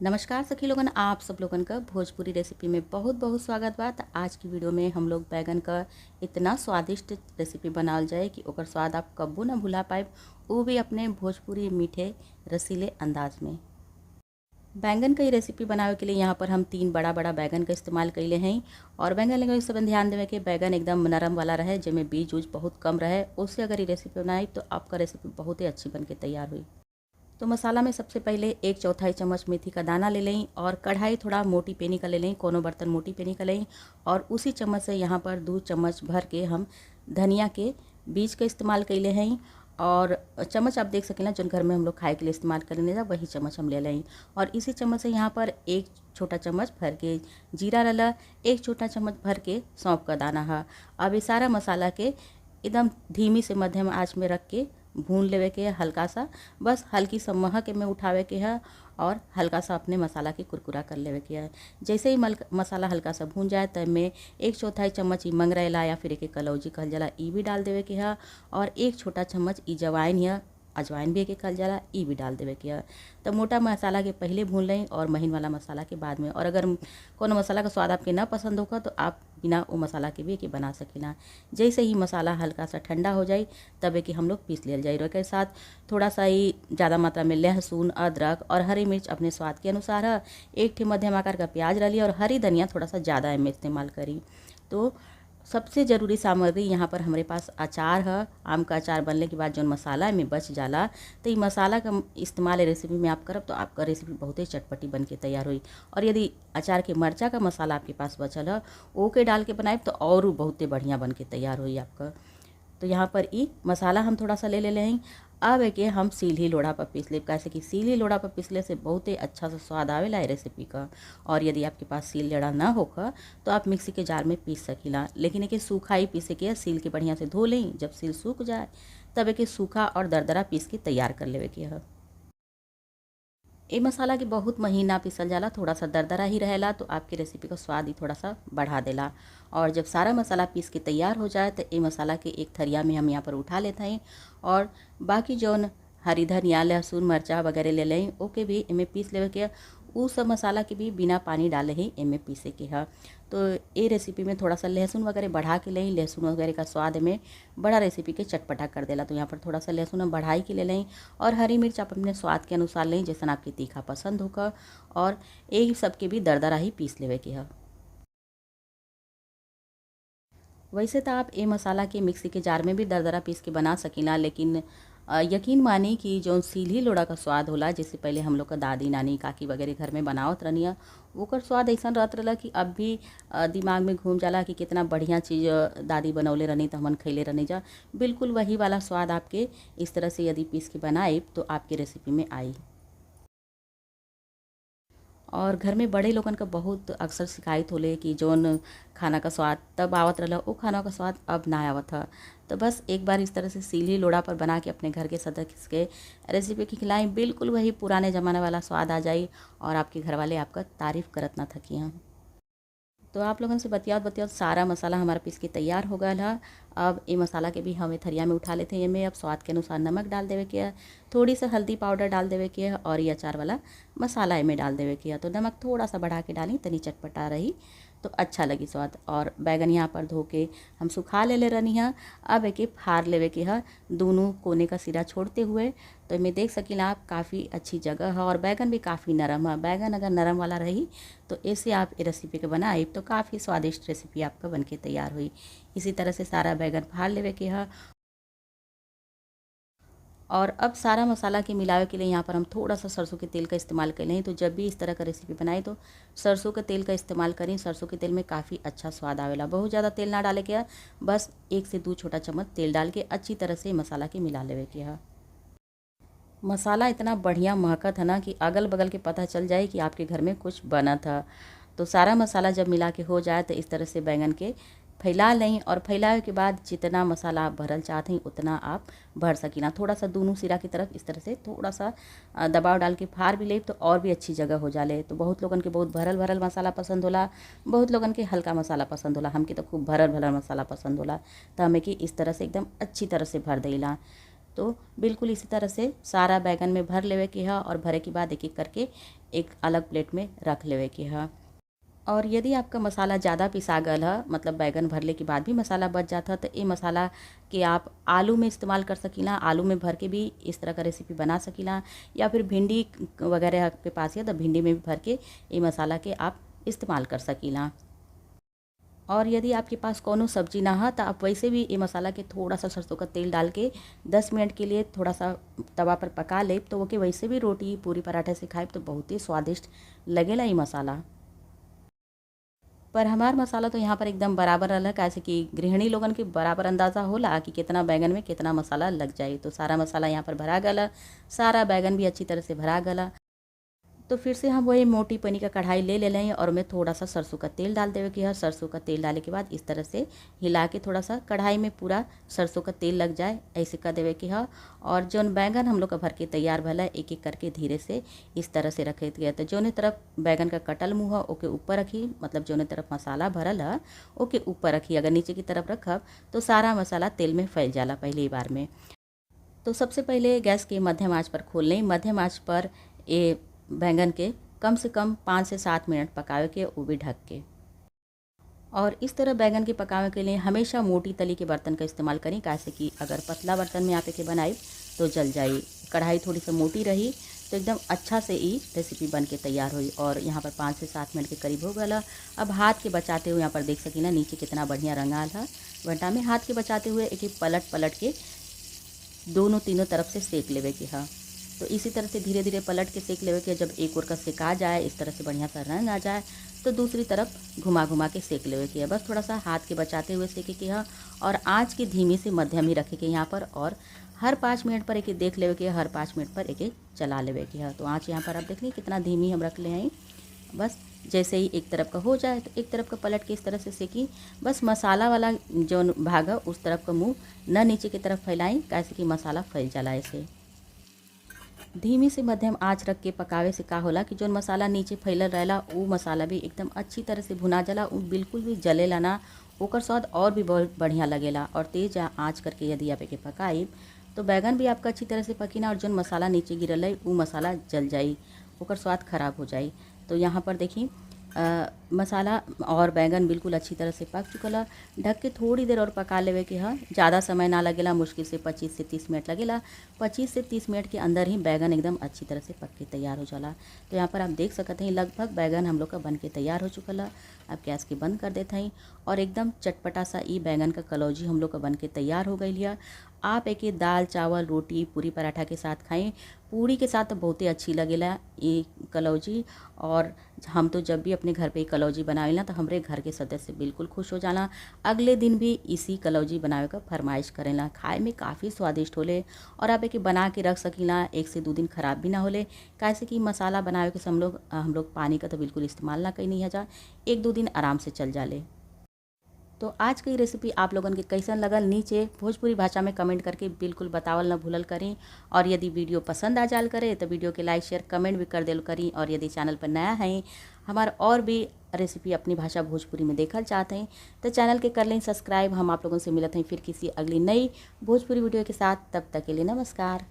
नमस्कार सखी लोगन, आप सब लोगन का भोजपुरी रेसिपी में बहुत बहुत स्वागत बा। त आज की वीडियो में हम लोग बैगन का इतना स्वादिष्ट रेसिपी बनावल जाए कि ओकर स्वाद आप कब्बो ना भुला पाए, वो भी अपने भोजपुरी मीठे रसीले अंदाज में। बैंगन का ये रेसिपी बनावे के लिए यहाँ पर हम 3 बड़ा बड़ा बैगन का इस्तेमाल कैले हैं। और बैगन लेकर सब ध्यान देवे कि बैगन एकदम नरम वाला रहे, जिसमें बीज उज बहुत कम रहे। उससे अगर ये रेसिपी बनाई तो आपका रेसिपी बहुत ही अच्छी बन के तैयार हुई। तो मसाला में सबसे पहले 1/4 चम्मच मेथी का दाना ले लें और कढ़ाई थोड़ा मोटी पेनी का ले लें, कोनो बर्तन मोटी पेनी का लें। और उसी चम्मच से यहाँ पर 2 चम्मच भर के हम धनिया के बीज का इस्तेमाल कैले हैं। और चम्मच आप देख सकें जो घर में हम लोग खाए के लिए इस्तेमाल करेंगे वही चम्मच हम ले लें। और इसी चम्मच से यहाँ पर 1 छोटा चम्मच भर के जीरा डाला, 1 छोटा चम्मच भर के सौंफ का दाना है। अब ये सारा मसाला के एकदम धीमी से मध्यम आंच में रख के भून लेवे के है हल्का सा, बस हल्की सा महक में उठावे के है और हल्का सा अपने मसाला के कुरकुरा कर लेवे के है। जैसे ही मसाला हल्का सा भून जाए तब में 1/4 चम्मच ई मंगरेला या फिर एक कलौजी कहल जाला ई भी डाल देवे के है। और 1 छोटा चम्मच ई जवाइन है, अजवाइन भी एक कहल जाला, ई भी डाल देवे के है। तो मोटा मसाला के पहले भून लें और महीन वाला मसाला के बाद में। और अगर कोनो मसाला का स्वाद आपके ना पसंद होगा तो आप बिना वो मसाला के भी बना सकेला। जैसे ही मसाला हल्का सा ठंडा हो जाए तब कि हम लोग पीस लिया जाए। और के साथ थोड़ा सा ही ज़्यादा मात्रा में लहसुन, अदरक और हरी मिर्च अपने स्वाद के अनुसार है। 1 मध्यम आकार का प्याज डाली और हरी धनिया थोड़ा सा ज़्यादा में इस्तेमाल करी। तो सबसे ज़रूरी सामग्री यहाँ पर हमारे पास अचार है। आम का अचार बनने के बाद जो मसाला में बच जाला तो ये मसाला का इस्तेमाल रेसिपी में आप करब तो आपका रेसिपी बहुत ही चटपटी बन के तैयार हुई। और यदि अचार के मरचा का मसाला आपके पास बचल है ओके डाल के बनाए तो और बहुत ही बढ़िया बन के तैयार हुई आपका। तो यहाँ पर ई मसाला हम थोड़ा सा ले लें। अब के हम सीली लोढ़ा पर पीस ले, कैसे कि सीली लोढ़ा पर पीसले से बहुत ही अच्छा सा स्वाद आवेला है रेसिपी का। और यदि आपके पास सील लोढ़ा ना होगा तो आप मिक्सी के जार में पीस सकीला, लेकिन एक सूखा ही पीसे के सील के बढ़िया से धो लें। जब सील सूख जाए तब एक सूखा और दरदरा पीस के तैयार कर लेवे के है। ये मसाला के बहुत महीना पीसल जाला, थोड़ा सा दरदरा ही रहेला तो आपकी रेसिपी का स्वाद ही थोड़ा सा बढ़ा देला। और जब सारा मसाला पीस के तैयार हो जाए तो ये मसाला के एक थरिया में हम यहाँ पर उठा लेते हैं। और बाकी जौन हरी धनिया, लहसुन, मरचा वगैरह ले लें ओके भी इमें पीस लेवे के। उ सब मसाला के भी बिना पानी डाले ही इमें पीसे के है। तो ये रेसिपी में थोड़ा सा लहसुन वगैरह बढ़ा के लें, लहसुन वगैरह का स्वाद में बड़ा रेसिपी के चटपटा कर देला। तो यहाँ पर थोड़ा सा लहसुन हम बढ़ाई के ले लें। और हरी मिर्च आप अपने स्वाद के अनुसार लें, जैसा आपकी तीखा पसंद होगा। और यही सब के भी दरदरा ही पीस लेवे के है। वैसे तो आप ये मसाला के मिक्सी के जार में भी दरदरा पीस के बना सकीला, लेकिन यकीन मानी कि जो सीली लोढ़ा का स्वाद होला, जैसे पहले हम लोग का दादी नानी काकी वगैरह घर में बनावत रहनिया, ओकर स्वाद ऐसा रहत रहला कि अब भी दिमाग में घूम जाला कि कितना बढ़िया चीज़ दादी बनौले रहनी तो हमन खैले रहनी जा। बिल्कुल वही वाला स्वाद आपके इस तरह से यदि पीस के बनाए तो आपकी रेसिपी में आई। और घर में बड़े लोगन का बहुत अक्सर शिकायत होले कि जौन खाना का स्वाद तब आवत रहला वो खाना का स्वाद अब ना आवत है। तो बस एक बार इस तरह से सीली लोढ़ा पर बना के अपने घर के सदस्य के रेसिपी की खिलाएं, बिल्कुल वही पुराने ज़माने वाला स्वाद आ जाए और आपके घर वाले आपका तारीफ़ करत ना थकी हैं। तो आप लोगों से बतियात बतियात सारा मसाला हमारा पीस के तैयार हो गया है। अब ये मसाला के भी हमें थरिया में उठा लेते हैं। ये में अब स्वाद के अनुसार नमक डाल देवे के है, थोड़ी सा हल्दी पाउडर डाल देवे के है और ये अचार वाला मसाला में डाल देवे के है। तो नमक थोड़ा सा बढ़ा के डाली तनी चटपटा रही तो अच्छा लगी स्वाद। और बैगन यहाँ पर धो के हम सुखा ले रहनी है। अब एक फाड़ लेवे के है दोनों कोने का सिरा छोड़ते हुए। तो इनमें देख सकीला आप काफ़ी अच्छी जगह है और बैगन भी काफ़ी नरम है। बैगन अगर नरम वाला रही तो ऐसे आप ये रेसिपी के बनाए तो काफ़ी स्वादिष्ट रेसिपी आपका बन के तैयार हुई। इसी तरह से सारा बैगन फाड़ लेवे के है। और अब सारा मसाला के मिलावे के लिए यहाँ पर हम थोड़ा सा सरसों के तेल का इस्तेमाल कर लें। तो जब भी इस तरह का रेसिपी बनाए तो सरसों के तेल का इस्तेमाल करें। सरसों के तेल में काफ़ी अच्छा स्वाद आवेला। बहुत ज़्यादा तेल ना डाले के, बस 1 से 2 छोटा चम्मच तेल डाल के अच्छी तरह से मसाला के मिला लेवे के है। मसाला इतना बढ़िया महकत है ना कि अगल बगल के पता चल जाए कि आपके घर में कुछ बना था। तो सारा मसाला जब मिला के हो जाए तो इस तरह से बैंगन के फैला लें। और फैलावे के बाद जितना मसाला आप भरल चाहते हैं उतना आप भर सकीना। थोड़ा सा दोनों सिरा की तरफ इस तरह से थोड़ा सा दबाव डाल के फाड़ भी ले तो और भी अच्छी जगह हो जाले। तो बहुत लोगन के बहुत भरल भरल मसाला पसंद होला, बहुत लोगन के हल्का मसाला पसंद होला। हमके तो खूब भरल भरल मसाला पसंद होला। तो हमें कि इस तरह से एकदम अच्छी तरह से भर देला। तो बिल्कुल इसी तरह से सारा बैगन में भर लेवे के है और भरे के बाद एक एक करके एक अलग प्लेट में रख लेवे के है। और यदि आपका मसाला ज़्यादा पिसा गल है, मतलब बैगन भरले के बाद भी मसाला बच जाता है, तो ये मसाला के आप आलू में इस्तेमाल कर सकीला। आलू में भर के भी इस तरह का रेसिपी बना सकीला, या फिर भिंडी वगैरह आपके पास है तो भिंडी में भी भर के ये मसाला के आप इस्तेमाल कर सकीला। और यदि आपके पास कोनो सब्जी ना है तो आप वैसे भी ये मसाला के थोड़ा सा सरसों का तेल डाल के 10 मिनट के लिए थोड़ा सा तवा पर पका ले, तो वो के वैसे भी रोटी पूरी पराठे से खाए तो बहुत ही स्वादिष्ट लगेला ये मसाला। पर हमार मसाला तो यहाँ पर एकदम बराबर रहला, कैसे कि गृहिणी लोगन के बराबर अंदाज़ा होला कि कितना बैगन में कितना मसाला लग जाए। तो सारा मसाला यहाँ पर भरा गला, सारा बैगन भी अच्छी तरह से भरा गला। तो फिर से हम वही मोटी पनी का कढ़ाई ले लें और उसमें थोड़ा सा सरसों का तेल डाल देवे के है। सरसों का तेल डाले के बाद इस तरह से हिला के थोड़ा सा कढ़ाई में पूरा सरसों का तेल लग जाए ऐसे कर देवे के है। और जौन बैगन हम लोग का भर के तैयार भला एक एक करके धीरे से इस तरह से रखे गया। तो जौने तरफ बैगन का कटल मुँह है ओके ऊपर रखी, मतलब जौने तरफ मसाला भरल है ओके ऊपर रखी। अगर नीचे की तरफ रखब तो सारा मसाला तेल में फैल जाला पहली बार में। तो सबसे पहले गैस के मध्यम आंच पर खोल लें। मध्यम आंच पर ये बैंगन के कम से कम 5 से 7 मिनट पकावे के, वो भी ढक के। और इस तरह बैंगन के पकावे के लिए हमेशा मोटी तली के बर्तन का इस्तेमाल करें, कैसे कि अगर पतला बर्तन में आप के बनाई तो जल जाए। कढ़ाई थोड़ी सी मोटी रही तो एकदम अच्छा से ये रेसिपी बन के तैयार हुई। और यहाँ पर 5 से 7 मिनट के करीब हो गया। अब हाथ के बचाते हुए यहाँ पर देख सकी ना नीचे कितना बढ़िया रंगाल है भंटा में। हाथ के बचाते हुए एक एक पलट पलट के दोनों तीनों तरफ से सेक लेवे के है। तो इसी तरह से धीरे धीरे पलट के सेक लेवे के। जब एक ओर का सेका जाए, इस तरह से बढ़िया सा रंग आ जाए, तो दूसरी तरफ घुमा घुमा के सेक लेवे के है। बस थोड़ा सा हाथ के बचाते हुए सेके के है और आँच की धीमी से मध्यम ही रखे के यहाँ पर। और हर 5 मिनट पर एक एक देख लेवे के, हर 5 मिनट पर एक एक चला लेवे के है। तो आँच यहाँ पर आप देख ली कितना धीमी हम रख ले हैं। बस जैसे ही एक तरफ का हो जाए तो एक तरफ का पलट के इस तरह से सेकी। बस मसाला वाला जो भाग है उस तरफ का मुँह न नीचे की तरफ फैलाई, कैसे कि मसाला फैल जाला। ऐसे धीमी से मध्यम आंच रख के पकावे से का होला कि जो मसाला नीचे फैलल रहेला वो मसाला भी एकदम अच्छी तरह से भुना जाला, वो बिल्कुल भी जलेला ना, ओकर स्वाद और भी बहुत बढ़िया लगेला। और तेज आंच करके यदि आप के पकाई तो बैगन भी आपका अच्छी तरह से पकी ना, और जो मसाला नीचे गिरल है वो मसाला जल जाई, ओकर स्वाद खराब हो जाई। तो यहाँ पर देखिए मसाला और बैगन बिल्कुल अच्छी तरह से पक चुकल है। ढक के थोड़ी देर और पका लेवे के है। ज़्यादा समय ना लगेला, मुश्किल से 25 से 30 मिनट लगेला। 25 से 30 मिनट के अंदर ही बैगन एकदम अच्छी तरह से पक के तैयार हो जाला। तो यहाँ पर आप देख सकते हैं लगभग बैगन हम लोग का बन के तैयार हो चुकल है। अब गैस के बंद कर देते हैं और एकदम चटपटा सा ई बैगन का कलौजी हम लोग का बन के तैयार हो गई है। आप एक दाल चावल रोटी पूरी पराठा के साथ खाएं। पूरी के साथ तो बहुत ही अच्छी लगेला ये कलौजी। और हम तो जब भी अपने घर पे कलौजी बनावेला तो हमारे घर के सदस्य बिल्कुल खुश हो जाला। अगले दिन भी इसी कलौजी बनावे का फरमाइश करेला। खाए में काफ़ी स्वादिष्ट होले और आप एक बना के रख सकीला, 1 से 2 दिन खराब भी ना होले। कैसे कि मसाला बनावे के हम लोग पानी का तो बिल्कुल इस्तेमाल ना कहीं नहीं जा, 1-2 दिन आराम से चल जाले। तो आज की रेसिपी आप लोगन के कैसन लगल नीचे भोजपुरी भाषा में कमेंट करके बिल्कुल बतावल न भूलल करें। और यदि वीडियो पसंद आ जाल करे तो वीडियो के लाइक शेयर कमेंट भी कर देल करें। और यदि चैनल पर नया है हमारा और भी रेसिपी अपनी भाषा भोजपुरी में देखल चाहते हैं तो चैनल के कर लें सब्सक्राइब। हम आप लोगों से मिलते हैं फिर किसी अगली नई भोजपुरी वीडियो के साथ। तब तक के लिए नमस्कार।